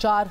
4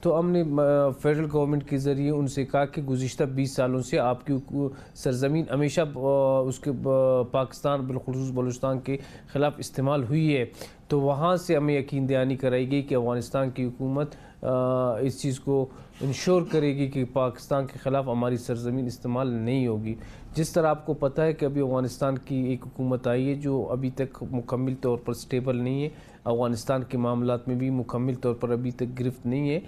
تو ہم نے فیڈرل گورنمنٹ کے ذریعے ان سے کہا کہ گزشتہ 20 سالوں سے آپ کی سرزمین ہمیشہ اس کے پاکستان بالخصوص بلوچستان کے خلاف استعمال ہوئی ہے، تو وہاں سے ہمیں یقین دہانی کرائی گئی کہ افغانستان کی حکومت اس چیز کو انشور کرے گی کہ پاکستان کے خلاف ہماری سرزمین استعمال نہیں ہوگی۔ جس طرح آپ کو پتہ ہے کہ ابھی افغانستان کی ایک حکومت آئی ہے جو ابھی تک مکمل طور پر سٹیبل نہیں ہے، افغانستان کے معاملات میں بھی مکمل طور پر ابھی تک گرفت نہیں ہے۔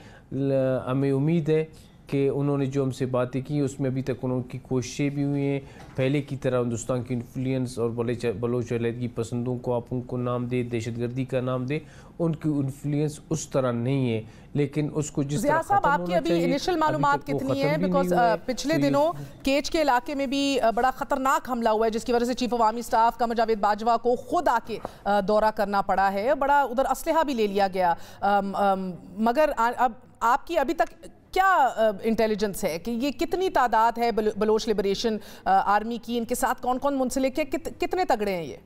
ہمیں امید ہے کہ انہوں نے جو ہم سے باتیں کی اس میں ابھی تک انہوں کی کوششیں بھی ہوئی ہیں، پہلے کی طرح ہندوستان کی انفلوئنس اور بلوچ علیحدگی پسندوں کو آپ ان کو نام دے، دہشت گردی کا نام دے، ان کی انفلوئنس اس طرح نہیں ہے، لیکن اس کو جس طرح صاحب آپ کی ابھی انیشل معلومات کتنی ہیں؟ بیکاز پچھلے دنوں کیچ کے علاقے میں بھی بڑا خطرناک حملہ ہوا ہے جس کی وجہ سے chief of army staff Qamar Javed Bajwa کو خود آ کے دورہ کرنا پڑا ہے، بڑا ادھر اسلحہ بھی لے لیا گیا، مگر اب آپ کی ابھی تک کیا انٹیلیجنس ہے کہ یہ کتنی تعداد ہے بلوچ لبریشن آرمی کی، ان کے ساتھ کون کون منسلک ہے، کتنے تگڑے ہیں یہ؟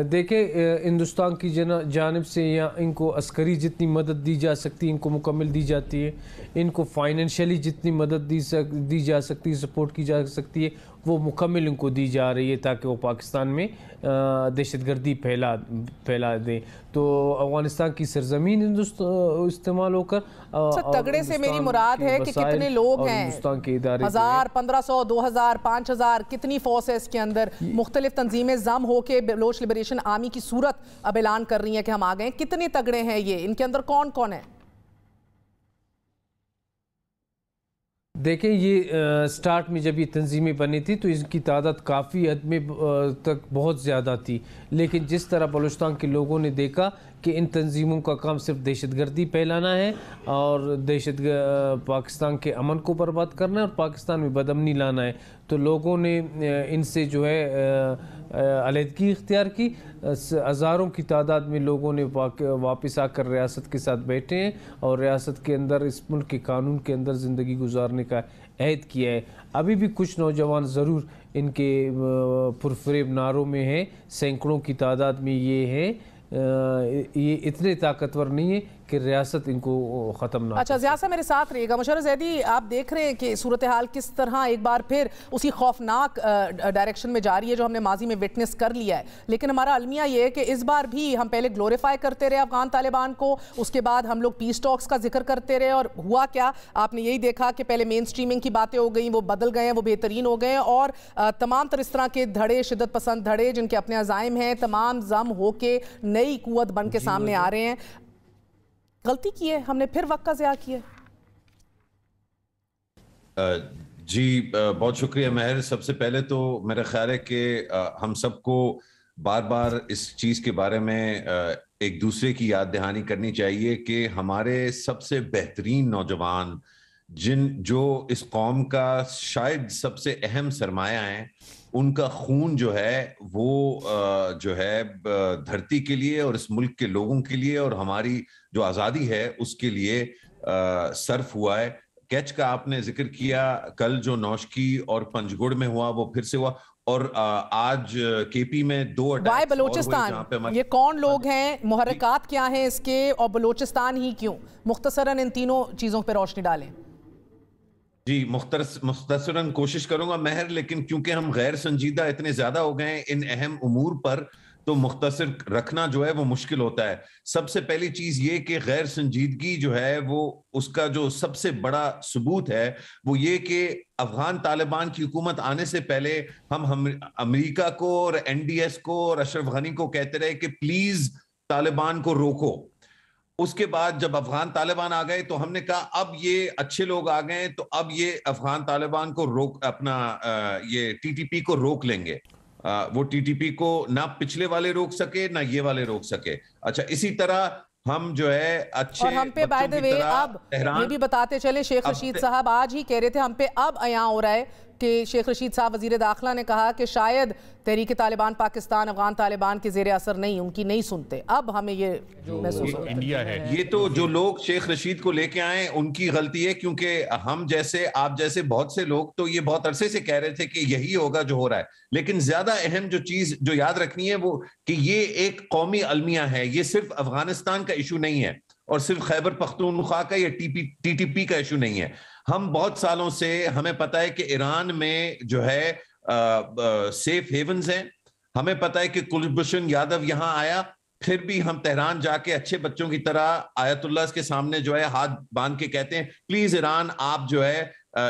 دیکھیں ہندوستان کی جانب سے یا ان کو عسکری جتنی مدد دی جا سکتی ان کو مکمل دی جاتی ہے، ان کو فائنینشلی جتنی مدد دی جا سکتی ہے، سپورٹ کی جا سکتی ہے، وہ مکمل ان کو دی جا رہی ہے تاکہ وہ پاکستان میں دہشت گردی پھیلا دیں۔ تو افغانستان کی سرزمین استعمال ہو کر تگڑے سے میری مراد ہے کہ کتنے لوگ ہیں، 1000 1500 2000 5000 کتنی فورس ہے اس کے اندر؟ مختلف تنظیمیں ضم ہو کے بلوچ لبریشن آرمی کی صورت اب اعلان کر رہی ہیں کہ ہم آ گئے، کتنے تگڑے ہیں یہ، ان کے اندر کون کون ہے؟ دیکھیں یہ سٹارٹ میں جب یہ تنظیمیں بنی تھی تو اس کی تعداد کافی حد میں تک بہت زیادہ تھی، لیکن جس طرح بلوچستان کے لوگوں نے دیکھا کہ ان تنظیموں کا کام صرف دہشت گردی پھیلانا ہے اور پاکستان کے امن کو برباد کرنا ہے اور پاکستان میں بدامنی لانا ہے، تو لوگوں نے ان سے جو ہے علیحدگی اختیار کی۔ ہزاروں کی تعداد میں لوگوں نے واپس آ کر ریاست کے ساتھ بیٹھے ہیں اور ریاست کے اندر اس ملک کے قانون کے اندر زندگی گزارنے کا عہد کیا ہے۔ ابھی بھی کچھ نوجوان ضرور ان کے پرفریب نعروں میں ہیں، سینکڑوں کی تعداد میں یہ ہیں، یہ اتنے طاقتور نہیں ہے کہ ریاست ان کو ختم نہ۔ اچھا ضیاء صاحب میرے ساتھ رہے گا۔ مشرف زیدی آپ دیکھ رہے ہیں کہ صورتحال کس طرح ایک بار پھر اسی خوفناک ڈائریکشن میں جا رہی ہے جو ہم نے ماضی میں وٹنس کر لیا ہے، لیکن ہمارا المیہ یہ ہے کہ اس بار بھی ہم پہلے گلوریفائی کرتے رہے افغان طالبان کو، اس کے بعد ہم لوگ پیس ٹاکس کا ذکر کرتے رہے، اور ہوا کیا آپ نے یہی دیکھا کہ پہلے مین سٹریمنگ کی باتیں ہو گئیں، وہ بدل گئے ہیں، وہ بہترین ہو گئے ہیں، اور تمام تر اس طرح کے دھڑے، شدت پسند دھڑے جن کے اپنے عزائم ہیں، تمام ضم ہو کے نئی قوت بن کے سامنے آ رہے ہیں۔ غلطی کی ہے ہم نے، پھر وقت کا ضیاع کیا ہے؟ جی بہت شکریہ مہر۔ سب سے پہلے تو میرا خیال ہے کہ ہم سب کو بار بار اس چیز کے بارے میں ایک دوسرے کی یاد دہانی کرنی چاہیے کہ ہمارے سب سے بہترین نوجوان جو اس قوم کا شاید سب سے اہم سرمایہ ہیں، ان کا خون جو ہے وہ جو ہے دھرتی کے لیے اور اس ملک کے لوگوں کے لیے اور ہماری جو آزادی ہے اس کے لیے صرف ہوا ہے۔ کیچ کا آپ نے ذکر کیا، کل جو نوشکی اور پنجگڑ میں ہوا وہ پھر سے ہوا، اور آج کے پی میں 2 وائے بلوچستان، یہ کون لوگ ہیں، محرکات کیا ہیں اس کے، اور بلوچستان ہی کیوں؟ مختصراً ان تینوں چیزوں پہ روشنی ڈالیں۔ جی مختصراً کوشش کروں گا مہر، لیکن کیونکہ ہم غیر سنجیدہ اتنے زیادہ ہو گئے ہیں ان اہم امور پر تو مختصر رکھنا جو ہے وہ مشکل ہوتا ہے۔ سب سے پہلی چیز یہ کہ غیر سنجیدگی جو ہے وہ اس کا جو سب سے بڑا ثبوت ہے وہ یہ کہ افغان طالبان کی حکومت آنے سے پہلے ہم امریکہ کو اور NDS کو اور اشرف غنی کو کہتے رہے کہ پلیز طالبان کو روکو۔ اس کے بعد جب افغان طالبان آ گئے تو ہم نے کہا اب یہ اچھے لوگ آ گئے تو اب یہ افغان طالبان کو یہ TTP کو روک لیں گے۔ وہ TTP کو نہ پچھلے والے روک سکے نہ یہ والے روک سکے۔ اچھا اسی طرح ہم جو ہے اچھے، اور ہم پہ بائی دی وے اب یہ بھی بتاتے چلیں، شیخ رشید صاحب آج ہی کہہ رہے تھے ہم پہ اب عیاں ہو رہا ہے کہ شیخ رشید صاحب وزیر داخلہ نے کہا کہ شاید تحریک طالبان پاکستان افغان طالبان کے زیر اثر نہیں، ان کی نہیں سنتے. اب ہمیں یہ محسوس ہوتا ہے یہ تو جو لوگ شیخ رشید کو لے کے آئے ان کی غلطی ہے، کیونکہ ہم جیسے آپ جیسے بہت سے لوگ تو یہ بہت عرصے سے کہہ رہے تھے کہ یہی ہوگا جو ہو رہا ہے. لیکن زیادہ اہم جو چیز جو یاد رکھنی ہے وہ کہ یہ ایک قومی المیہ ہے. یہ صرف افغانستان کا ایشو نہیں ہے اور صرف خیبر پختونخوا کا یا ٹی ٹی پی کا ایشو نہیں ہے. ہم بہت سالوں سے ہمیں پتہ ہے کہ ایران میں جو ہے سیف ہیونز ہیں. ہمیں پتہ ہے کہ کلبھوشن یادو یہاں آیا، پھر بھی ہم تہران جا کے اچھے بچوں کی طرح آیت اللہ کے سامنے جو ہے ہاتھ باندھ کے کہتے ہیں پلیز ایران آپ جو ہے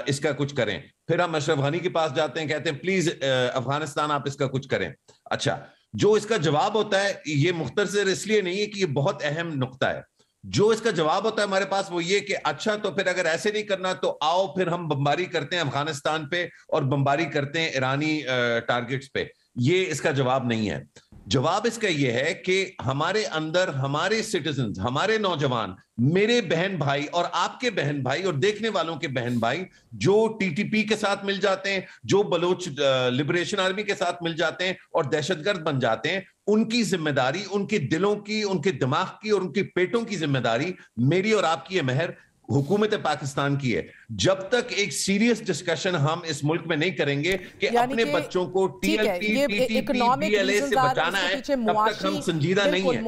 اس کا کچھ کریں. پھر ہم اشرف غنی کے پاس جاتے ہیں، کہتے ہیں پلیز افغانستان آپ اس کا کچھ کریں. اچھا، جو اس کا جواب ہوتا ہے یہ مختصر اس لیے نہیں ہے کہ یہ بہت اہم نقطہ ہے. جو اس کا جواب ہوتا ہے ہمارے پاس وہ یہ کہ اچھا تو پھر اگر ایسے نہیں کرنا تو آؤ پھر ہم بمباری کرتے ہیں افغانستان پہ اور بمباری کرتے ہیں ایرانی ٹارگٹس پہ. یہ اس کا جواب نہیں ہے. جواب اس کا یہ ہے کہ ہمارے اندر ہمارے سٹیزنز، ہمارے نوجوان، میرے بہن بھائی اور آپ کے بہن بھائی اور دیکھنے والوں کے بہن بھائی جو ٹی ٹی پی کے ساتھ مل جاتے ہیں، جو بلوچ لبریشن آرمی کے ساتھ مل جاتے ہیں اور دہشت گرد بن جاتے ہیں، ان کی ذمہ داری، ان کے دلوں کی، ان کے دماغ کی اور ان کے پیٹوں کی ذمہ داری میری اور آپ کی یہ مہر حکومت پاکستان کی ہے. جب تک ایک سیریس ڈسکشن ہم اس ملک میں نہیں کریں گے کہ اپنے بچوں کو T L P, T T P, B L A سے بچانا ہے، تب تک ہم سنجیدہ نہیں ہیں.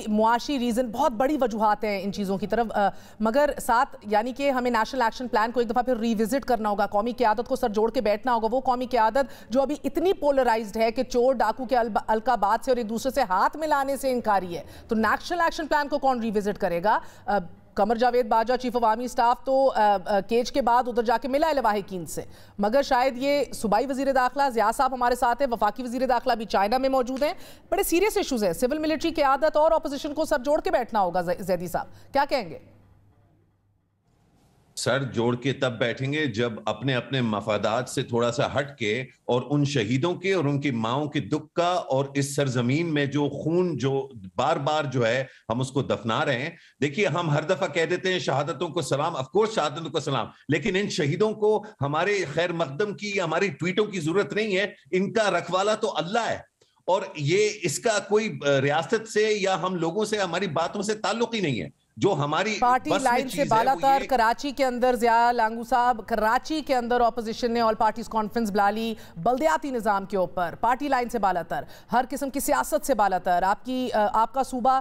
معاشی ریزن، بہت بڑی وجوہات ہیں ان چیزوں کی طرف، مگر ساتھ یعنی کہ ہمیں نیشنل ایکشن پلان کو ایک دفعہ پھر ریوزٹ کرنا ہوگا. قومی قیادت کو سر جوڑ کے بیٹھنا ہوگا. وہ قومی قیادت جو ابھی اتنی پولرائزڈ ہے کہ چور ڈاکو کے القابات سے اور ایک دوسرے سے ہاتھ ملانے سے انکاری ہے، تو نیشنل ایکشن پلان کو کون ریوزٹ کرے گا؟ Qamar Javed Bajwa chief of army staff تو کیج کے بعد ادھر جا کے ملا ہے لواحقین سے، مگر شاید یہ صوبائی وزیر داخلہ ضیاء صاحب ہمارے ساتھ ہیں، وفاقی وزیر داخلہ بھی چائنا میں موجود ہیں. بڑے سیریس ایشوز ہیں. سول ملٹری قیادت اور اپوزیشن کو سر جوڑ کے بیٹھنا ہوگا. زیدی صاحب کیا کہیں گے؟ سر جوڑ کے تب بیٹھیں گے جب اپنے اپنے مفادات سے تھوڑا سا ہٹ کے اور ان شہیدوں کے اور ان کی ماؤں کے دکھ کا اور اس سرزمین میں جو خون جو بار بار جو ہے ہم اس کو دفنا رہے ہیں. دیکھیے ہم ہر دفعہ کہہ دیتے ہیں شہادتوں کو سلام، آف کورس شہادتوں کو سلام، لیکن ان شہیدوں کو ہمارے خیر مقدم کی، ہماری ٹویٹوں کی ضرورت نہیں ہے. ان کا رکھوالا تو اللہ ہے اور یہ اس کا کوئی ریاست سے یا ہم لوگوں سے، ہماری باتوں سے تعلق ہی نہیں ہے. جو ہماری پارٹی لائن سے بالا تر کراچی کے اندر ضیاء لانگو صاحب، کراچی کے اندر اپوزیشن نے آل پارٹیز کانفرنس بلا لی بلدیاتی نظام کے اوپر، پارٹی لائن سے بالا تر، ہر قسم کی سیاست سے بالا تر. آپ کا صوبہ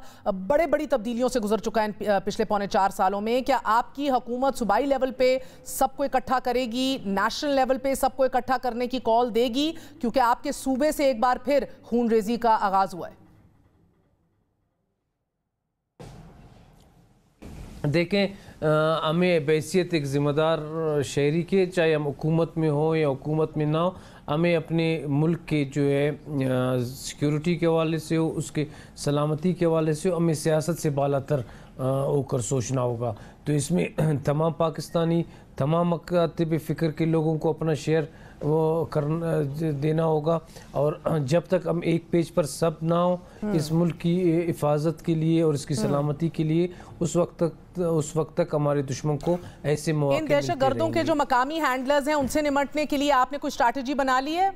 بڑی تبدیلیوں سے گزر چکا ہے پچھلے 4.25 سالوں میں. کیا آپ کی حکومت صوبائی لیول پہ سب کو اکٹھا کرے گی، نیشنل لیول پہ سب کو اکٹھا کرنے کی کال دے گی؟ کیونکہ آپ کے صوبے سے ایک بار پھر خون ریزی کا آغاز ہوا ہے. دیکھیں، ہمیں بحیثیت ایک ذمہ دار شہری کے، چاہے ہم حکومت میں ہوں یا حکومت میں نہ ہو، ہمیں اپنے ملک کے جو ہے سیکیورٹی کے حوالے سے ہو، اس کے سلامتی کے حوالے سے ہو، ہمیں سیاست سے بالا تر ہو کر سوچنا ہوگا. تو اس میں تمام پاکستانی، تمام مکاتب فکر کے لوگوں کو اپنا شیئر وہ کرنا دینا ہوگا. اور جب تک ہم ایک پیج پر سب نہ ہوں اس ملک کی حفاظت کے لیے اور اس کی سلامتی کے لیے، اس وقت تک ہمارے دشمن کو ایسے مواقع ان دہشت گردوں کے جو مقامی ہینڈلرز ہیں ان سے نمٹنے کے لیے آپ نے کوئی اسٹریٹجی بنا لی ہے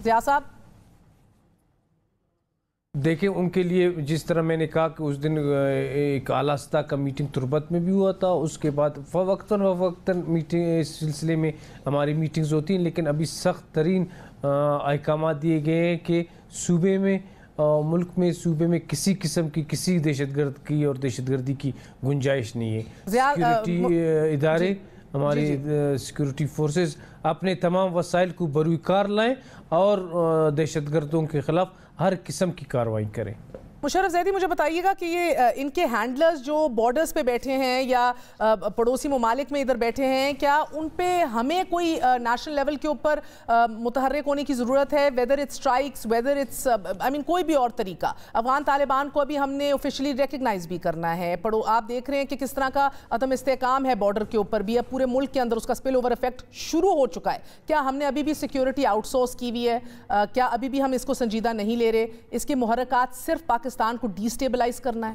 ضیاء صاحب؟ دیکھیں، ان کے لیے جس طرح میں نے کہا کہ اس دن ایک اعلیٰ سطح کا میٹنگ تربت میں بھی ہوا تھا، اس کے بعد وقتاً میٹنگ اس سلسلے میں ہماری میٹنگز ہوتی ہیں، لیکن ابھی سخت ترین احکامات دیے گئے ہیں کہ صوبے میں، ملک میں، صوبے میں کسی قسم کی کسی دہشت گرد کی اور دہشت گردی کی گنجائش نہیں ہے. سیکیورٹی ادارے، ہماری سیکیورٹی فورسز اپنے تمام وسائل کو بروئے کار لائیں اور دہشت گردوں کے خلاف ہر قسم کی کارروائی کریں. مشرف زیدی، مجھے بتائیے گا کہ یہ ان کے ہینڈلرز جو بارڈرز پہ بیٹھے ہیں یا پڑوسی ممالک میں ادھر بیٹھے ہیں، کیا ان پہ ہمیں کوئی نیشنل لیول کے اوپر متحرک ہونے کی ضرورت ہے؟ Whether it's strikes, whether it's کوئی بھی اور طریقہ. افغان طالبان کو ابھی ہم نے آفیشلی ریکگنائز بھی کرنا ہے. آپ دیکھ رہے ہیں کہ کس طرح کا عدم استحکام ہے بارڈر کے اوپر بھی. اب پورے ملک کے اندر اس کا اسپل اوور افیکٹ شروع ہو چکا ہے. کیا ہم نے ابھی بھی سیکیورٹی آؤٹ سورس کی ہوئی ہے؟ کیا ابھی بھی ہم اس کو سنجیدہ نہیں لے رہے؟ اس کے محرکات صرف پاکستان کو ڈی سٹیبلائز کرنا ہے؟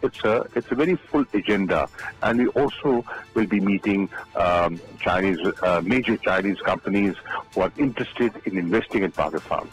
It's a very full agenda, and we also will be meeting major Chinese companies who are interested in investing in Pakistan.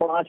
5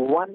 1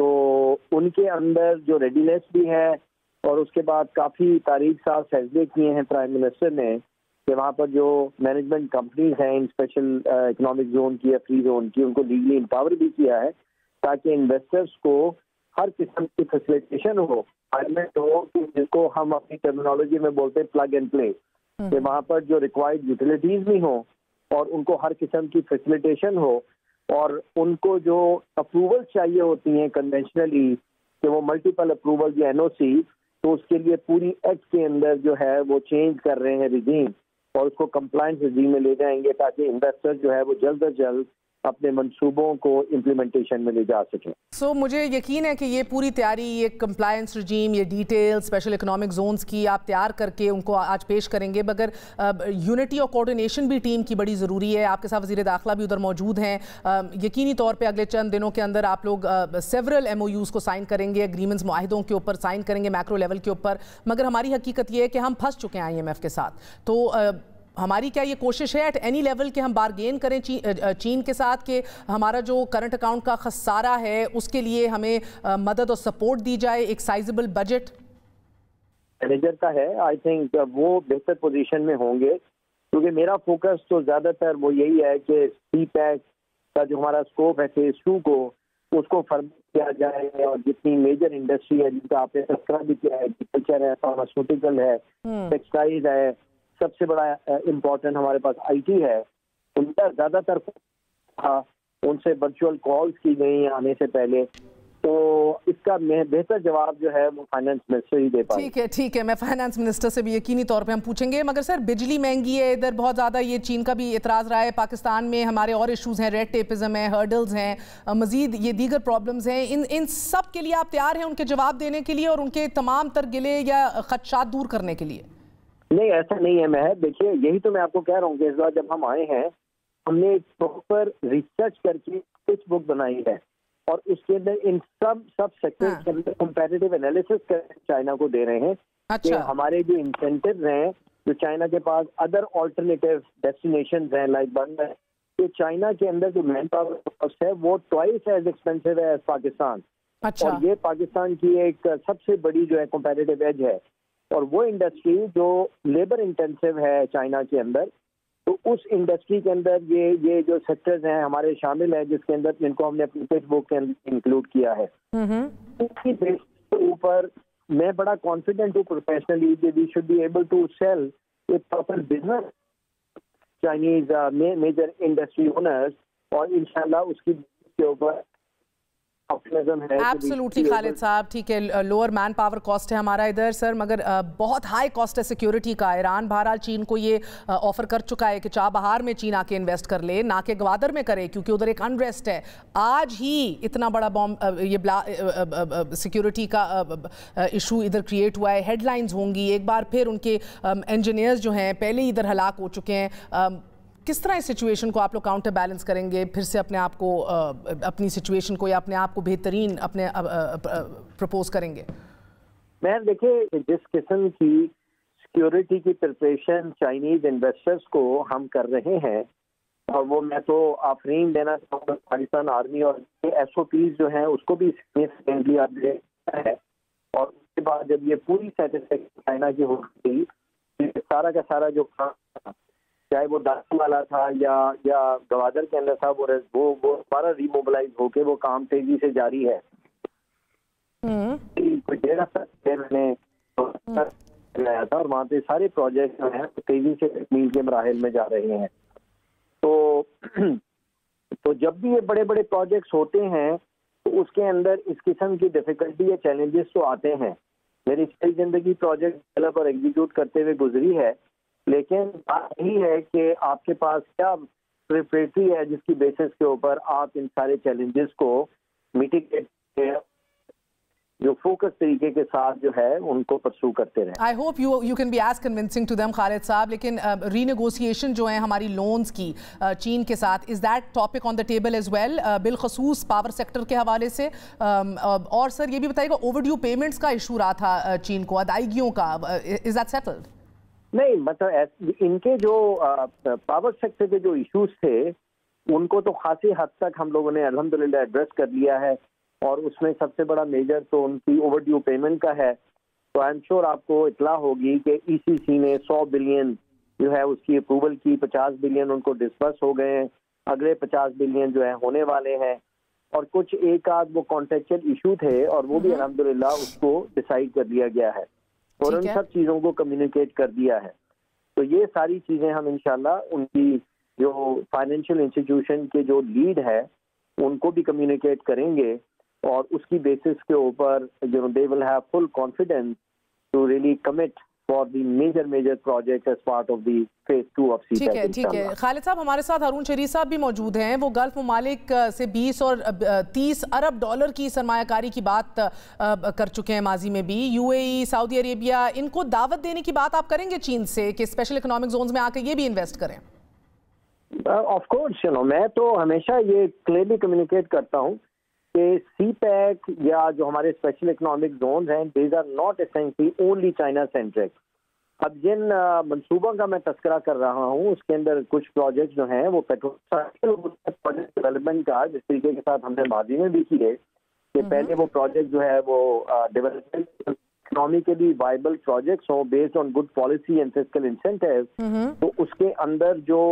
تو ان کے اندر جو ریڈینیس بھی ہے، اور اس کے بعد کافی تاریخ ساز فیصلے کیے ہیں پرائم منسٹر نے کہ وہاں پر جو مینجمنٹ کمپنیز ہیں ان اسپیشل اکنامک زون کی یا فری زون کی، ان کو لیگلی امپاور بھی کیا ہے تاکہ انویسٹرز کو ہر قسم کی فیسیلیٹیشن ہو، جس کو ہم اپنی ٹرمینالوجی میں بولتے ہیں پلگ اینڈ پلے، کہ وہاں پر جو ریکوائرڈ یوٹیلیٹیز بھی ہوں اور ان کو ہر قسم کی فیسیلیٹیشن ہو، اور ان کو جو اپروول چاہیے ہوتی ہیں کنونشنلی کہ وہ ملٹیپل اپروول یا این او سی، تو اس کے لیے پوری ایکٹ کے اندر جو ہے وہ چینج کر رہے ہیں رجیم، اور اس کو کمپلائنس رجیم میں لے جائیں گے تاکہ انویسٹر جو ہے وہ جلد از جلد اپنے منصوبوں کو امپلیمنٹیشن میں لے جا سکیں۔ مجھے یقین ہے کہ یہ پوری تیاری، یہ کمپلائنس رجیم، یہ ڈیٹیل اسپیشل اکنامک زونز کی آپ تیار کر کے ان کو آج پیش کریں گے، مگر یونٹی اور کوارڈینیشن بھی ٹیم کی بڑی ضروری ہے۔ آپ کے ساتھ وزیر داخلہ بھی ادھر موجود ہیں، یقینی طور پہ اگلے چند دنوں کے اندر آپ لوگ سیورل ایم او یوز کو سائن کریں گے، اگریمنٹس معاہدوں کے اوپر سائن کریں گے میکرو لیول کے اوپر، مگر ہماری حقیقت یہ ہے کہ ہم پھنس چکے ہیں IMF کے ساتھ۔ تو ہماری کیا یہ کوشش ہے ایٹ اینی لیول کہ ہم بارگین کریں چین کے ساتھ کہ ہمارا جو کرنٹ اکاؤنٹ کا خسارہ ہے اس کے لیے ہمیں مدد اور سپورٹ دی جائے، ایک سائزبل بجٹ؟ مینیجر کا ہے، آئی تھنک وہ بہتر پوزیشن میں ہوں گے، کیونکہ میرا فوکس تو زیادہ تر وہ یہی ہے کہ سی پیک کا جو ہمارا اسکوپ ہے فیز 2 کو، اس کو فرم کیا جائے، اور جتنی میجر انڈسٹری ہے جن کا آپ نے تذکرہ بھی کیا ہے، ایگریکلچر ہے، فارماسیوٹیکل ہے، ٹیکسٹائل ہے، سب سے بڑا امپورٹنٹ ہمارے پاس آئی ٹی ہے، ان کا زیادہ تر ان سے ورچوئل کالز کی گئی آنے سے پہلے، تو اس کا بہتر جواب جو ہے وہ فائنانس منسٹر ہی دے پائے۔ ٹھیک ہے، میں فائنانس منسٹر سے بھی یقینی طور پہ ہم پوچھیں گے، مگر سر بجلی مہنگی ہے ادھر بہت زیادہ، یہ چین کا بھی اعتراض رہا ہے، پاکستان میں ہمارے اور ایشوز ہیں، ریڈ ٹیپزم ہے، ہرڈلز ہیں، مزید یہ دیگر پرابلمز ہیں، ان سب کے لیے آپ تیار ہیں ان کے جواب دینے کے لیے اور ان کے تمام تر گلے یا خدشات دور کرنے کے لیے؟ نہیں، ایسا نہیں ہے مہر، دیکھیے یہی تو میں آپ کو کہہ رہا ہوں کہ اس بار جب ہم آئے ہیں ہم نے ایک پراپر ریسرچ کر کے اسکیچ بک بنائی ہے، اور اس کے اندر ان سب سیکٹر کے اندر کمپیریٹیو انالیسس کر چائنا کو دے رہے ہیں کہ ہمارے جو انسینٹیوز ہیں جو چائنا کے پاس ادر آلٹرنیٹیو ڈیسٹینیشنز ہیں لائک بنگلہ، کہ چائنا کے اندر جو مین پاور کاسٹ ہے وہ ٹوائس ایز ایکسپینسو ہے ایز پاکستان، اور یہ پاکستان کی ایک سب سے بڑی جو ہے کمپیریٹیو ایج ہے، اور وہ انڈسٹری جو لیبر انٹینسو ہے چائنا کے اندر، تو اس انڈسٹری کے اندر یہ جو سیکٹرز ہیں ہمارے شامل ہیں، جس کے اندر جن کو ہم نے اپنی ٹیکسٹ بک کے اندر انکلوڈ کیا ہے، اس کی بیس کے اوپر میں بڑا کانفیڈنٹ ہوں پروفیشنلی کہ we should be able to sell a proper business Chinese major industry owners, اور انشاءاللہ اس کی بیس کے اوپر ایبسولوٹلی خالد صاحب، ٹھیک ہے، لوور مین پاور کاسٹ ہے ہمارا ادھر سر، مگر بہت ہائی کاسٹ ہے سیکیورٹی کا۔ ایران بہرحال چین کو یہ آفر کر چکا ہے کہ چاہ بہار میں چین آ کے انویسٹ کر لے، نہ کہ گوادر میں کرے، کیونکہ ادھر ایک انریسٹ ہے۔ آج ہی اتنا بڑا یہ سیکیورٹی کا ایشو ادھر کریٹ ہوا ہے، ہیڈ لائنز ہوں گی، ایک بار پھر ان کے انجینئرز جو ہیں پہلے ہی ادھر ہلاک ہو چکے ہیں۔ کس طرح اس سچویشن کو آپ لوگ کاؤنٹر بیلنس کریں گے، پھر سے اپنے آپ کو، اپنی سچویشن کو یا اپنے آپ کو بہترین اپنے پرپوز کریں گے؟ میں دیکھیں جس قسم کی سیکیورٹی کی پریپریشن چائنیز انویسٹرز کو ہم کر رہے ہیں، اور وہ میں تو آفرین دینا چاہوں گا پاکستان آرمی اور ایس او پیز جو ہیں اس کو بھی سگنیفیکنٹلی اپڈیٹ ہے، اور اس کے بعد جب یہ پوری سیٹسفیکشن چائنا کی ہو گئی، سارا کا سارا جو کام چاہے وہ داخل والا تھا یا گوادر کے اندر تھا، وہ سارا ری موبلائز ہو کے وہ کام تیزی سے جاری ہے۔ ڈیڑھ ہفتہ میں نے لایا تھا، اور وہاں پہ سارے پروجیکٹ جو ہیں تیزی سے تکمیل کے مراحل میں جا رہے ہیں۔ تو جب بھی یہ بڑے بڑے پروجیکٹس ہوتے ہیں تو اس کے اندر اس قسم کی ڈیفیکلٹی یا چیلنجز تو آتے ہیں۔ میری ساری زندگی پروجیکٹ ڈیولپ اور ایگزیکیوٹ کرتے ہوئے گزری ہے، لیکن بات یہی ہے کہ آپ کے پاس کیا پریپریٹری ہے جس کی بیسس کے اوپر آپ ان سارے چیلنجز کو میٹیگیٹ جو فوکس طریقے کے ساتھ جو ہے ان کو پرسو کرتے رہیں۔ I hope you can be as convincing to them خالد صاحب، لیکن رینیگوسیشن جو ہیں ہماری لونز کی چین کے ساتھ، is that topic on the table as well بالخصوص پاور سیکٹر کے حوالے سے؟ اور سر یہ بھی بتائیے گا اوور ڈیو پیمنٹس کا ایشو رہا تھا چین کو، ادائیگیوں کا، is that settled؟ نہیں، مطلب ان کے جو پاور سیکٹر کے جو ایشوز تھے ان کو تو خاصی حد تک ہم لوگوں نے الحمدللہ ایڈریس کر لیا ہے، اور اس میں سب سے بڑا میجر تو ان کی اوور ڈیو پیمنٹ کا ہے. تو آئی ایم شیور آپ کو اطلاع ہوگی کہ ای سی سی نے 100 بلین جو ہے اس کی اپروول کی, 50 بلین ان کو ڈسبرس ہو گئے ہیں, اگلے 50 بلین جو ہے ہونے والے ہیں, اور کچھ ایک آدھ وہ کانٹریکچل ایشو تھے اور وہ بھی الحمدللہ اس کو ڈیسائیڈ کر لیا گیا ہے اور ان سب چیزوں کو کمیونیکیٹ کر دیا ہے. تو یہ ساری چیزیں ہم انشاءاللہ ان کی جو فائنینشیل انسٹیٹیوشن کے جو لیڈ ہے ان کو بھی کمیونیکیٹ کریں گے, اور اس کی بیسس کے اوپر they will have full confidence to really commit for the major projects as part of the phase 2 of CPEC. ٹھیک ہے. خالد صاحب, ہمارے ساتھ ہارون شریف صاحب بھی موجود ہیں. وہ گلف ممالک سے 20 اور 30 ارب ڈالر کی سرمایہ کاری کی بات کر چکے ہیں ماضی میں بھی. یو اے ای, سعودی عربیہ, ان کو دعوت دینے کی بات آپ کریں گے چین سے کہ اسپیشل اکنامک زونز میں آ کے یہ بھی انویسٹ کریں؟ آف کورس, میں تو ہمیشہ یہ کلیئرلی کمیونیکیٹ کرتا ہوں کہ سی پیک یا جو ہمارے اسپیشل اکنامک زونز ہیں these are not essentially only China centric. اب جن منصوبوں کا میں تذکرہ کر رہا ہوں اس کے اندر کچھ پروجیکٹ جو ہیں وہ پروجیکٹ ڈیولپمنٹ کا جس طریقے کے ساتھ ہم نے ماضی میں بھی کیے کہ پہلے وہ پروجیکٹ جو ہے وہ ڈیولپمنٹ اکنامیکلی وائبل پروجیکٹس ہوں based on good policy and fiscal incentive. تو اس کے اندر جو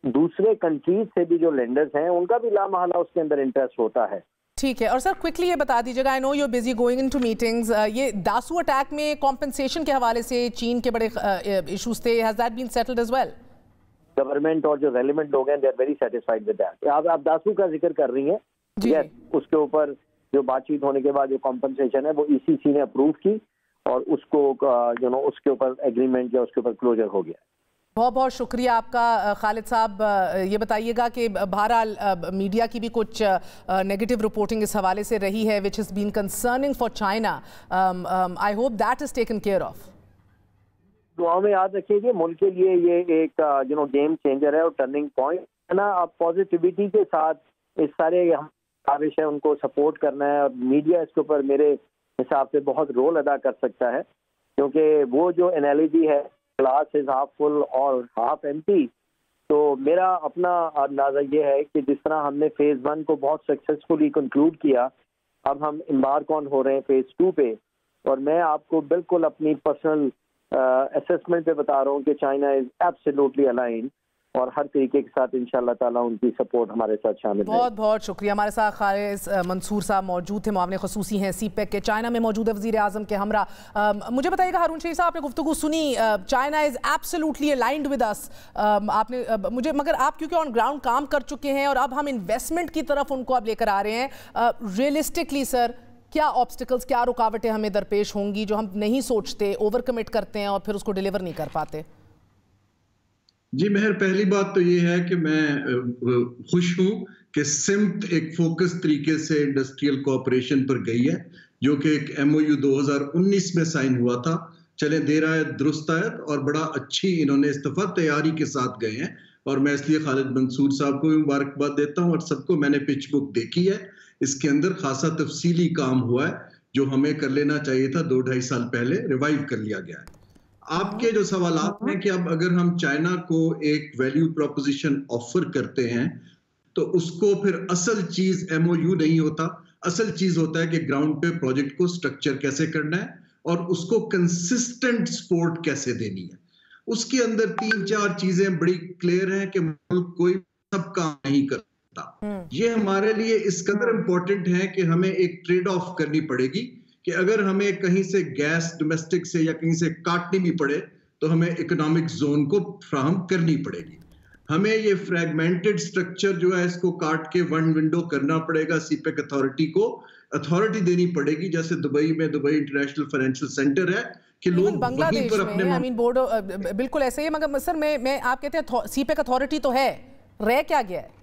دوسرے کنٹریز سے بھی جو لینڈرز ہیں ان کا بھی لامحالہ اس کے اندر انٹرسٹ ہوتا ہے. ٹھیک ہے. اور سر کوئکلی یہ بتا دیجیے گا, I know you busy going into meetings, یہ داسو اٹیک میں کمپنسیشن کے حوالے سے چین کے بڑے ایشوز تھے, has that been settled as well? Government اور جو ریلیونٹ لوگ ہیں they are very satisfied with that. آپ داسو کا ذکر کر رہی ہیں, یس, اس کے اوپر جو بات چیت ہونے کے بعد جو کمپنسیشن ہے وہ ای سی سی نے اپروو کی اور اس کو اس کے اوپر ایگریمنٹ یا اس کے اوپر کلوجر ہو گیا. بہت بہت شکریہ آپ کا خالد صاحب. یہ بتائیے گا کہ بہرحال میڈیا کی بھی کچھ نیگیٹو رپورٹنگ اس حوالے سے رہی ہے which has been concerning for China. I hope that is taken care of. دعاؤں میں یاد رکھیے کہ ملک کے لیے یہ ایک گیم چینجر ہے اور ٹرننگ پوائنٹ ہے نا. آپ پازیٹیوٹی کے ساتھ اس سارے کاوش ہے ان کو سپورٹ کرنا ہے, اور میڈیا اس کے اوپر میرے حساب سے بہت رول ادا کر سکتا ہے, کیونکہ وہ جو انالوجی ہے گلاس از ہاف فل اور ہاف ایمپٹی, تو میرا اپنا اندازہ یہ ہے کہ جس طرح ہم نے فیز 1 کو بہت سکسیسفلی کنکلوڈ کیا, اب ہم امبارک آن ہو رہے ہیں فیز 2 پہ, اور میں آپ کو بالکل اپنی پرسنل اسسمنٹ پہ بتا رہا ہوں کہ چائنا از ایبسلیوٹلی الائنڈ, اور ہر طریقے کے ساتھ انشاءاللہ تعالیٰ ان کی سپورٹ ہمارے ساتھ شامل ہے. بہت بہت شکریہ. ہمارے ساتھ خالد منصور صاحب موجود تھے, معاون خصوصی ہیں سی پیک کے, چائنا میں موجود ہے وزیر اعظم کے ہمراہ. مجھے بتائیے گا ہارون شریف صاحب, آپ نے گفتگو سنی, China is absolutely aligned with us, آپ نے مجھے, مگر آپ کیونکہ آن گراؤنڈ کام کر چکے ہیں اور اب ہم انویسٹمنٹ کی طرف ان کو اب لے کر آ رہے ہیں, ریئلسٹکلی سر کیا آبسٹیکلز, کیا رکاوٹیں ہمیں درپیش ہوں گی جو ہم نہیں سوچتے, اوور کمٹ کرتے ہیں اور پھر اس کو ڈیلیور نہیں کر پاتے؟ جی مہر, پہلی بات تو یہ ہے کہ میں خوش ہوں کہ سمت ایک فوکس طریقے سے انڈسٹریل کوآپریشن پر گئی ہے, جو کہ ایک ایم او یو 2019 میں سائن ہوا تھا. چلیں دیر آیت درست آیت, اور بڑا اچھی انہوں نے استفاق تیاری کے ساتھ گئے ہیں, اور میں اس لیے خالد منصور صاحب کو بھی مبارکباد دیتا ہوں, اور سب کو. میں نے پچ بک دیکھی ہے, اس کے اندر خاصا تفصیلی کام ہوا ہے جو ہمیں کر لینا چاہیے تھا 2-2.5 سال پہلے, ریوائیو کر لیا گیا ہے. آپ کے جو سوالات ہیں کہ اب اگر ہم چائنا کو ایک ویلیو پروپوزیشن آفر کرتے ہیں تو اس کو پھر اصل چیز ایم او یو نہیں ہوتا, اصل چیز ہوتا ہے کہ گراؤنڈ پہ پروجیکٹ کو سٹرکچر کیسے کرنا ہے اور اس کو کنسسٹنٹ سپورٹ کیسے دینی ہے. اس کے اندر 3-4 چیزیں بڑی کلیئر ہیں کہ ملک کوئی سب کام نہیں کرتا. یہ ہمارے لیے اس قدر امپورٹنٹ ہے کہ ہمیں ایک ٹریڈ آف کرنی پڑے گی کہ اگر ہمیں کہیں سے گیس ڈومیسٹک سے یا کہیں سے کاٹنی بھی پڑے تو ہمیں اکنامک زون کو فراہم کرنی پڑے گی. ہمیں یہ فریگمنٹڈ سٹرکچر جو ہے اس کو کاٹ کے ون ونڈو کرنا پڑے گا. سی پیک اتھارٹی کو اتھارٹی دینی پڑے گی, جیسے دبئی میں دبئی انٹرنیشنل فائنینشیل سینٹر ہے کہ لوگ بنگلہ دیش میں بورڈ بالکل ایسے ہی. مگر سر میں آپ کہتے ہیں سی پیک اتھارٹی تو ہے, رہ کیا گیا ہے؟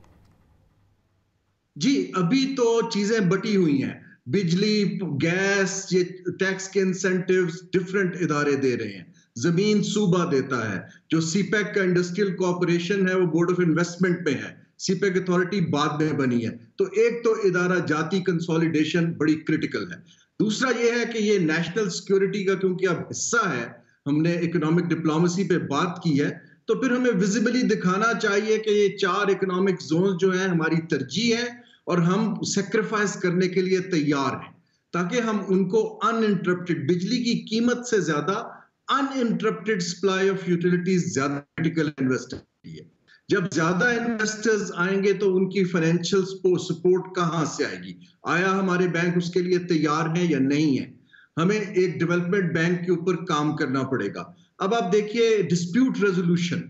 جی ابھی تو چیزیں بٹی ہوئی ہیں, بجلی, گیس, یہ ٹیکس کے انسینٹیوز ڈیفرنٹ ادارے دے رہے ہیں, زمین صوبہ دیتا ہے. جو سی پیک کا انڈسٹریل کوآپریشن ہے وہ بورڈ آف انویسٹمنٹ میں ہے, سی پیک اتھارٹی بعد میں بنی ہے. تو ایک تو ادارہ جاتی کنسولیڈیشن بڑی کرٹیکل ہے. دوسرا یہ ہے کہ یہ نیشنل سیکیورٹی کا کیونکہ اب حصہ ہے, ہم نے اکنامک ڈپلومیسی پہ بات کی ہے, تو پھر ہمیں ویزیبلی دکھانا چاہیے کہ یہ 4 اکنامک زونز جو ہیں ہماری ترجیح ہے اور ہم سیکریفائس کرنے کے لیے تیار ہیں تاکہ ہم ان کو ان انٹرپٹڈ بجلی کی قیمت سے زیادہ ان انٹرپٹڈ سپلائی آف یوٹیلیٹیز زیادہ کریٹیکل انویسٹر ہے. جب زیادہ انویسٹرز آئیں گے تو ان کی فائنینشیل سپورٹ کہاں سے آئے گی؟ آیا ہمارے بینک اس کے لیے تیار ہیں یا نہیں ہیں؟ ہمیں ایک ڈیولپمنٹ بینک کے اوپر کام کرنا پڑے گا. اب آپ دیکھیے ڈسپیوٹ ریزولوشن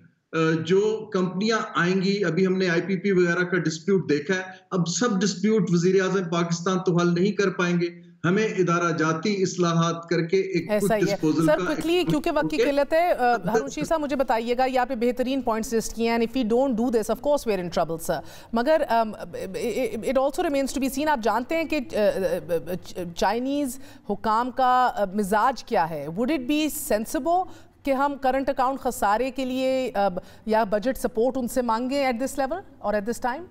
جو کمپنیاں آئیں گی, ابھی ہم نے آئی پی پی وغیرہ کا ڈسپیوٹ دیکھا ہے, اب سب ڈسپیوٹ وزیر اعظم پاکستان تو حل نہیں کر پائیں گے, ہمیں ادارہ جاتی اصلاحات کر کے ایک ایسا ہی ہے. سر کوئکلی کیونکہ وقت کی قلت ہے, ہارون شیر صاحب مجھے بتائیے گا, یہ آپ نے بہترین پوائنٹس لسٹ کیے ہیں, if we don't do this of course we are in trouble sir, مگر it also remains to be seen, آپ جانتے ہیں کہ چائنیز حکام کا مزاج کیا ہے. would it be sensible کہ ہم کرنٹ اکاؤنٹ خسارے کے لیے یا بجٹ سپورٹ ان سے مانگیں ایٹ دس لیول اور ایٹ دس ٹائم؟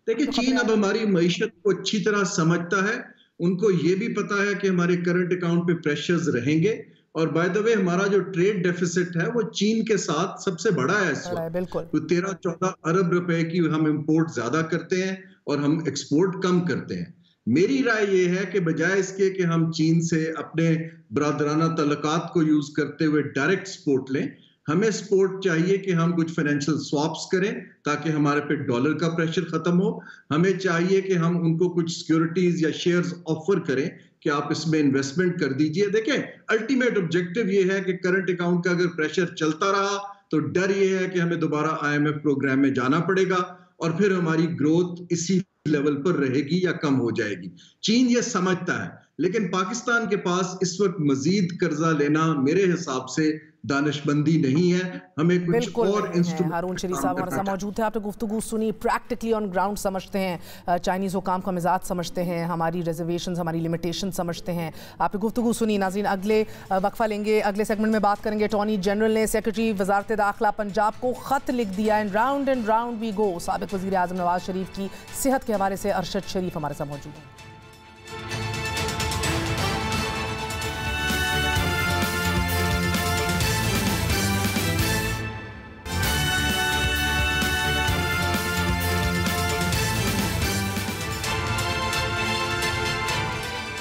دیکھیں چین اب ہماری معیشت کو اچھی طرح سمجھتا ہے, ان کو یہ بھی پتا ہے کہ ہمارے کرنٹ اکاؤنٹ پہ پریشرز رہیں گے, اور بائی دا وے ہمارا جو ٹریڈ ڈیفیسٹ ہے وہ چین کے ساتھ سب سے بڑا ہے اس وقت. بالکل 13-14 ارب روپے کی ہم امپورٹ زیادہ کرتے ہیں اور ہم ایکسپورٹ کم کرتے ہیں. میری رائے یہ ہے کہ بجائے اس کے کہ ہم چین سے اپنے برادرانہ تعلقات کو یوز کرتے ہوئے ڈائریکٹ سپورٹ لیں, ہمیں سپورٹ چاہیے کہ ہم کچھ فائنینشیل سواپس کریں تاکہ ہمارے پہ ڈالر کا پریشر ختم ہو. ہمیں چاہیے کہ ہم ان کو کچھ سیکیورٹیز یا شیئرز آفر کریں کہ آپ اس میں انویسٹمنٹ کر دیجئے. دیکھیں الٹیمیٹ آبجیکٹو یہ ہے کہ کرنٹ اکاؤنٹ کا اگر پریشر چلتا رہا تو ڈر یہ ہے کہ ہمیں دوبارہ IMF پروگرام میں جانا پڑے گا اور پھر ہماری گروتھ اسی لیول پر رہے گی یا کم ہو جائے گی. چین یہ سمجھتا ہے, لیکن پاکستان کے پاس اس وقت مزید قرضہ لینا میرے حساب سے دانش مندی نہیں ہے. ہمیں کچھ اور انسٹرومنٹ. ہارون شریف صاحب ہمارے ساتھ موجود تھے, آپ نے گفتگو سنی, پریکٹیکلی آن گراؤنڈ سمجھتے ہیں, چائنیز حکام کا مزاج سمجھتے ہیں, ہماری ریزرویشنز ہماری لمیٹیشن سمجھتے ہیں. آپ نے گفتگو سنی. ناظرین اگلے وقفہ لیں گے, اگلے سیگمنٹ میں بات کریں گے. اٹارنی جنرل نے سیکرٹری وزارت داخلہ پنجاب کو خط لکھ دیا. اینڈ راؤنڈ وی گو. سابق وزیر اعظم نواز شریف کی صحت کے حوالے سے ارشد شریف ہمارے ساتھ موجود ہیں.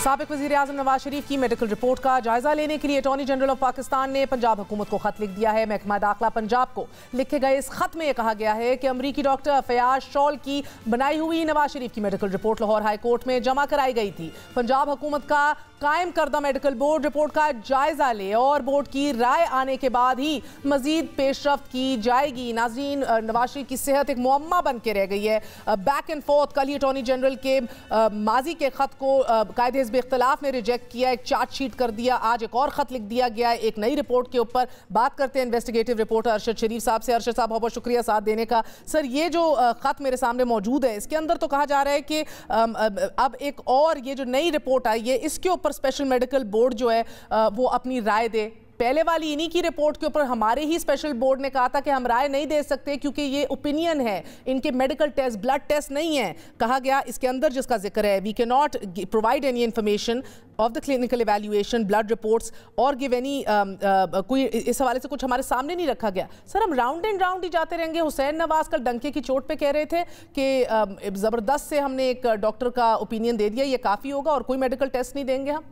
سابق وزیر اعظم نواز شریف کی میڈیکل رپورٹ کا جائزہ لینے کے لیے اٹارنی جنرل آف پاکستان نے پنجاب حکومت کو خط لکھ دیا ہے. محکمہ داخلہ پنجاب کو لکھے گئے اس خط میں یہ کہا گیا ہے کہ امریکی ڈاکٹر فیاض شول کی بنائی ہوئی نواز شریف کی medical report Lahore high court میں جمع کرائی گئی تھی. پنجاب حکومت کا قائم کردہ میڈیکل بورڈ رپورٹ کا جائزہ لے اور بورڈ کی رائے آنے کے بعد ہی مزید پیش رفت کی جائے گی. ناظرین نواز شریف کی صحت ایک معمہ بن کے رہ گئی ہے. بیک اینڈ فورتھ, کل ہی اٹارنی جنرل کے ماضی کے خط کو قائد حزب اختلاف نے ریجیکٹ کیا, ایک چارج شیٹ کر دیا, آج ایک اور خط لکھ دیا گیا ہے ایک نئی رپورٹ کے اوپر. بات کرتے ہیں انویسٹیگیٹو رپورٹر ارشد شریف صاحب سے. ارشد صاحب بہت بہت شکریہ ساتھ دینے کا. سر یہ جو خط میرے سامنے موجود ہے اس کے اندر تو کہا جا رہا ہے کہ اب ایک اور یہ جو نئی رپورٹ آئی ہے اس کے اوپر اسپیشل میڈیکل بورڈ جو ہے وہ اپنی رائے دے. پہلے والی انہی کی رپورٹ کے اوپر ہمارے ہی اسپیشل بورڈ نے کہا تھا کہ ہم رائے نہیں دے سکتے کیونکہ یہ اوپینین ہے, ان کے میڈیکل ٹیسٹ بلڈ ٹیسٹ نہیں ہیں. کہا گیا اس کے اندر جس کا ذکر ہے we can not provide any information of the clinical evaluation blood reports اور گیو اینی کوئی اس حوالے سے کچھ ہمارے سامنے نہیں رکھا گیا. سر ہم راؤنڈ اینڈ راؤنڈ ہی جاتے رہیں گے. حسین نواز کل ڈنکے کی چوٹ پہ کہہ رہے تھے کہ زبردست سے ہم نے ایک ڈاکٹر کا اوپینین دے دیا, یہ کافی ہوگا اور کوئی میڈیکل ٹیسٹ نہیں دیں گے ہم.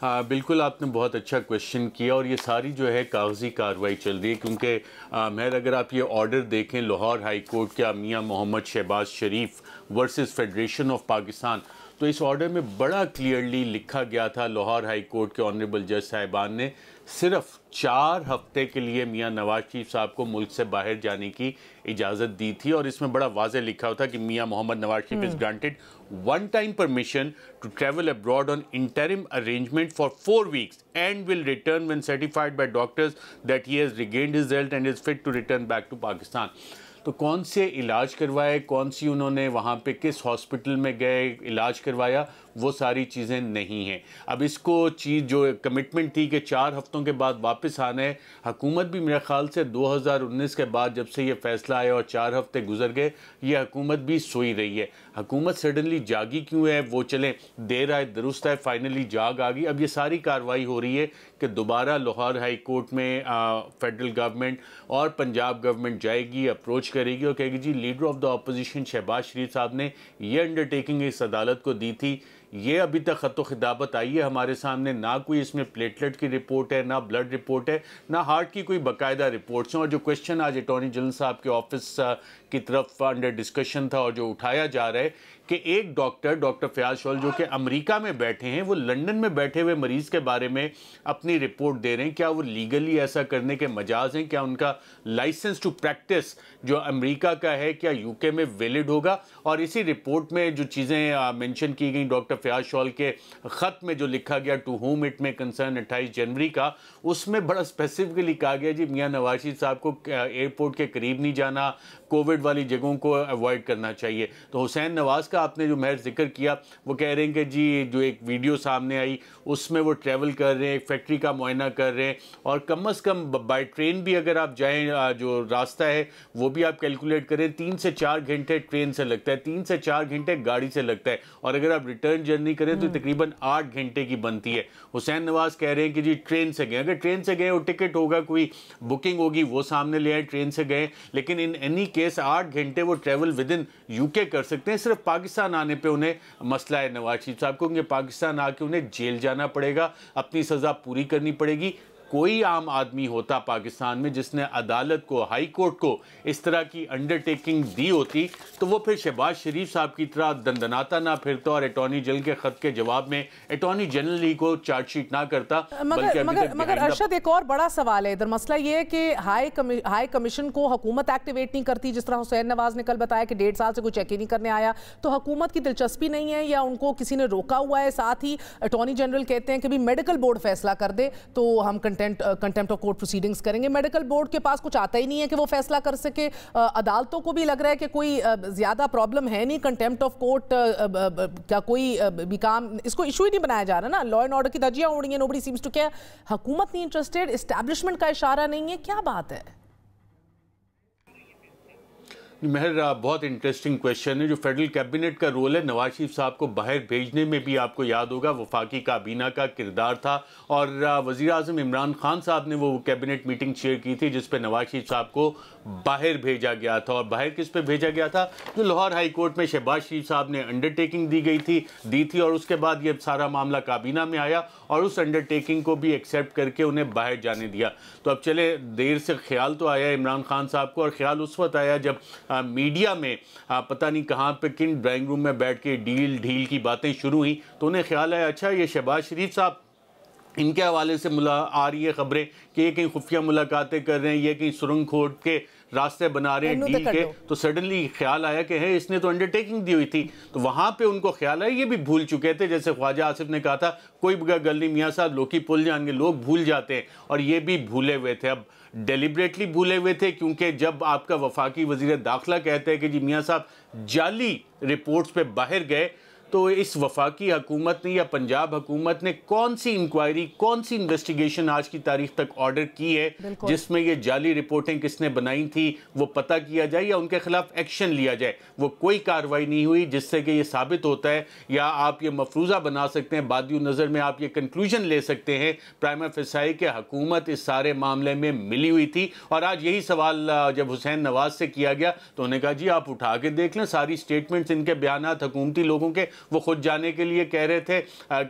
ہاں بالکل, آپ نے بہت اچھا کویشچن کیا, اور یہ ساری جو ہے کاغذی کارروائی چل رہی ہے کیونکہ مہر اگر آپ یہ آرڈر دیکھیں لاہور ہائی کورٹ کا میاں محمد شہباز شریف ورسز فیڈریشن آف پاکستان, تو اس آرڈر میں بڑا کلیئرلی لکھا گیا تھا لاہور ہائی کورٹ کے آنریبل جج صاحبان نے صرف 4 ہفتے کے لیے میاں نواز شریف صاحب کو ملک سے باہر جانے کی اجازت دی تھی, اور اس میں بڑا واضح لکھا ہوتا کہ میاں محمد Nawaz Sharif is granted one time permission to travel abroad on interim arrangement for 4 weeks and will return when certified by doctors that he has regained his health and is fit to return back to Pakistan. تو کون سے علاج کروائے, کون سی انہوں نے وہاں پہ کس ہاسپٹل میں گئے علاج کروایا, وہ ساری چیزیں نہیں ہیں. اب اس کو چیز جو کمٹمنٹ تھی کہ 4 ہفتوں کے بعد واپس آنا ہے, حکومت بھی میرے خیال سے 2019 کے بعد جب سے یہ فیصلہ آیا اور 4 ہفتے گزر گئے, یہ حکومت بھی سوئی رہی ہے. حکومت سڈنلی جاگی کیوں ہے, وہ چلیں دیر آئے درست ہے, فائنلی جاگ آ گئی. اب یہ ساری کارروائی ہو رہی ہے کہ دوبارہ لاہور ہائی کورٹ میں فیڈرل گورنمنٹ اور پنجاب گورنمنٹ جائے گی, اپروچ کرے گی اور کہے گی جی leader of the opposition Shehbaz Sharif صاحب نے یہ انڈرٹیکنگ اس عدالت کو دی تھی, یہ ابھی تک خط و خطابت آئی ہے ہمارے سامنے, نہ کوئی اس میں پلیٹلٹ کی رپورٹ ہے, نہ بلڈ رپورٹ ہے, نہ ہارٹ کی کوئی باقاعدہ رپورٹس ہیں. اور جو کوشچن آج اٹارنی جنرل صاحب کے آفس کی طرف انڈر ڈسکشن تھا اور جو اٹھایا جا رہا ہے کہ ایک ڈاکٹر فیاض شعل جو کہ امریکہ میں بیٹھے ہیں, وہ لنڈن میں بیٹھے ہوئے مریض کے بارے میں اپنی رپورٹ دے رہے ہیں, کیا وہ لیگلی ایسا کرنے کے مجاز ہیں, کیا ان کا لائسنس ٹو پریکٹس جو امریکہ کا ہے کیا یو کے میں ویلڈ ہوگا. اور اسی رپورٹ میں جو چیزیں مینشن کی گئیں ڈاکٹر فیاض شعل کے خط میں جو لکھا گیا ٹو ہوم اٹ میں کنسرن 28 جنوری کا, اس میں بڑا اسپیسیفکلی کہا گیا جی میاں نواز شریف صاحب کو ایئرپورٹ کے قریب نہیں جانا, کووڈ والی جگہوں کو اوائڈ کرنا چاہیے. تو حسین نواز کا آپ نے جو مہر ذکر کیا, وہ کہہ رہے ہیں کہ جی جو ایک ویڈیو سامنے آئی اس میں وہ ٹریول کر رہے ہیں, ایک فیکٹری کا معائنہ کر رہے ہیں, اور کم از کم بائی ٹرین بھی اگر آپ جائیں جو راستہ ہے وہ بھی آپ کیلکولیٹ کریں 3 سے 4 گھنٹے ٹرین سے لگتا ہے, 3 سے 4 گھنٹے گاڑی سے لگتا ہے, اور اگر آپ ریٹرن جرنی کریں تو تقریباً 8 گھنٹے کی بنتی ہے. حسین نواز کہہ رہے ہیں کہ جی ٹرین سے گئے, اگر ٹرین سے گئے اور ٹکٹ ہوگا کوئی بکنگ ہوگی وہ سامنے لے آئے, ٹرین سے گئے, لیکن ان اینی کیس 8 گھنٹے وہ ٹریول ود ان یو کے کر سکتے ہیں. صرف پاکستان آنے پہ انہیں مسئلہ ہے نواز شریف صاحب کو, کیونکہ پاکستان آ کے انہیں جیل جانا پڑے گا, اپنی سزا پوری کرنی پڑے گی. کوئی عام آدمی ہوتا پاکستان میں جس نے عدالت کو, ہائی کورٹ کو اس طرح کی انڈرٹیکنگ دی ہوتی تو وہ پھر شہباز شریف صاحب کی طرح دندناتا نہ پھرتا اور اٹارنی جنرل کے خط کے جواب میں اٹارنی جنرل ہی کو چارج شیٹ نہ کرتا. مگر ارشد ایک اور بڑا سوال ہے ادھر, مسئلہ یہ ہے کہ ہائی کمیشن کو حکومت ایکٹیویٹ نہیں کرتی, جس طرح حسین نواز نے کل بتایا کہ 1.5 سال سے کوئی چیک ہی نہیں کرنے آیا, تو حکومت کی دلچسپی نہیں ہے یا ان کو کسی نے روکا ہوا ہے. ساتھ ہی اٹارنی جنرل کہتے ہیں کہ بھی میڈیکل بورڈ فیصلہ کر دے تو ہم کنٹمپٹ آف کورٹ پروسیڈنگز کریں گے. میڈیکل بورڈ کے پاس کچھ آتا ہی نہیں ہے کہ وہ فیصلہ کر سکے. عدالتوں کو بھی لگ رہا ہے کہ کوئی زیادہ پرابلم ہے نہیں, کنٹمپٹ آف کورٹ کا کوئی بھی کام اس کو ایشو ہی نہیں بنایا جا رہا نا. لا اینڈ آرڈر کی دھجیاں اڑی ہیں, نوبڈی سیمز ٹو کیئر. حکومت نہیں انٹرسٹیڈ, اسٹیبلشمنٹ کا اشارہ نہیں ہے, کیا بات ہے؟ مہر بہت انٹرسٹنگ کویشچن ہے. جو فیڈرل کیبنٹ کا رول ہے نواز شریف صاحب کو باہر بھیجنے میں بھی آپ کو یاد ہوگا وفاقی کابینہ کا کردار تھا, اور وزیر اعظم عمران خان صاحب نے وہ کیبنٹ میٹنگ چیئر کی تھی جس پہ نواز شریف صاحب کو باہر بھیجا گیا تھا. اور باہر کس پہ بھیجا گیا تھا؟ جو لاہور ہائی کورٹ میں شہباز شریف صاحب نے انڈرٹیکنگ دی تھی اور اس کے بعد یہ سارا معاملہ کابینہ میں آیا اور اس انڈرٹیکنگ کو بھی ایکسیپٹ کر کے انہیں باہر جانے دیا. تو اب چلے دیر سے خیال تو آیا عمران خان صاحب کو, اور خیال اس وقت آیا جب میڈیا میں پتہ نہیں کہاں پہ کن ڈرائنگ روم میں بیٹھ کے ڈھیل کی باتیں شروع ہوئیں, تو انہیں خیال آیا اچھا یہ شہباز شریف صاحب ان کے حوالے سے آ رہی ہے خبریں کہ یہ کہیں خفیہ ملاقاتیں کر رہے ہیں, یہ کہیں سرنگ کھود کے راستے بنا رہے ہیں ڈیل کے. تو سڈنلی خیال آیا کہ ہے اس نے تو انڈرٹیکنگ دی ہوئی تھی, تو وہاں پہ ان کو خیال آیا, یہ بھی بھول چکے تھے, جیسے خواجہ آصف نے کہا تھا کوئی گل نہیں میاں صاحب لوکی بھول جائیں گے, لوگ بھول جاتے ہیں, اور یہ بھی بھولے ہوئے تھے. اب ڈیلیبریٹلی بھولے ہوئے تھے کیونکہ جب آپ کا وفاقی وزیر داخلہ کہتے ہیں کہ جی میاں صاحب جعلی رپورٹس پہ باہر گئے, تو اس وفاقی حکومت نے یا پنجاب حکومت نے کون سی انکوائری, کون سی انویسٹیگیشن آج کی تاریخ تک آرڈر کی ہے جس میں یہ جعلی رپورٹیں کس نے بنائی تھی وہ پتہ کیا جائے یا ان کے خلاف ایکشن لیا جائے؟ وہ کوئی کارروائی نہیں ہوئی جس سے کہ یہ ثابت ہوتا ہے, یا آپ یہ مفروضہ بنا سکتے ہیں, بادی نظر میں آپ یہ کنکلوژن لے سکتے ہیں پرائما فیسائی کہ حکومت اس سارے معاملے میں ملی ہوئی تھی. اور آج یہی سوال جب حسین نواز سے کیا گیا تو انہوں نے کہا جی آپ اٹھا کے دیکھ لیں ساری سٹیٹمنٹس, ان کے بیانات حکومتی لوگوں کے, وہ خود جانے کے لیے کہہ رہے تھے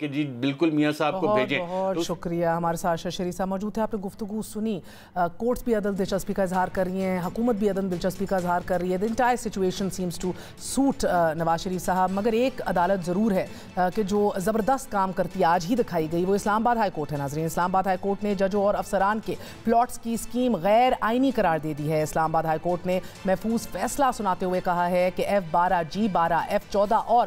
کہ جی بالکل میاں صاحب کو بھیجیں. بہت شکریہ. ہمارے ساتھ شریف صاحب موجود ہیں. آپ نے گفتگو سنی, کورٹس بھی عدم دلچسپی کا اظہار کر رہی ہیں, حکومت بھی عدم دلچسپی کا اظہار کر رہی ہے. The entire situation seems to suit Nawaz Sharif صاحب. مگر ایک عدالت ضرور ہے کہ جو زبردست کام کرتی آج ہی دکھائی گئی, وہ اسلام آباد ہائی کورٹ ہے. ناظرین, اسلام آباد ہائی کورٹ نے ججوں اور افسران کے پلاٹس کی اسکیم غیر آئینی قرار دے دی ہے. اسلام آباد ہائی کورٹ نے محفوظ فیصلہ سناتے ہوئے کہا ہے کہ F12, G12, F14 اور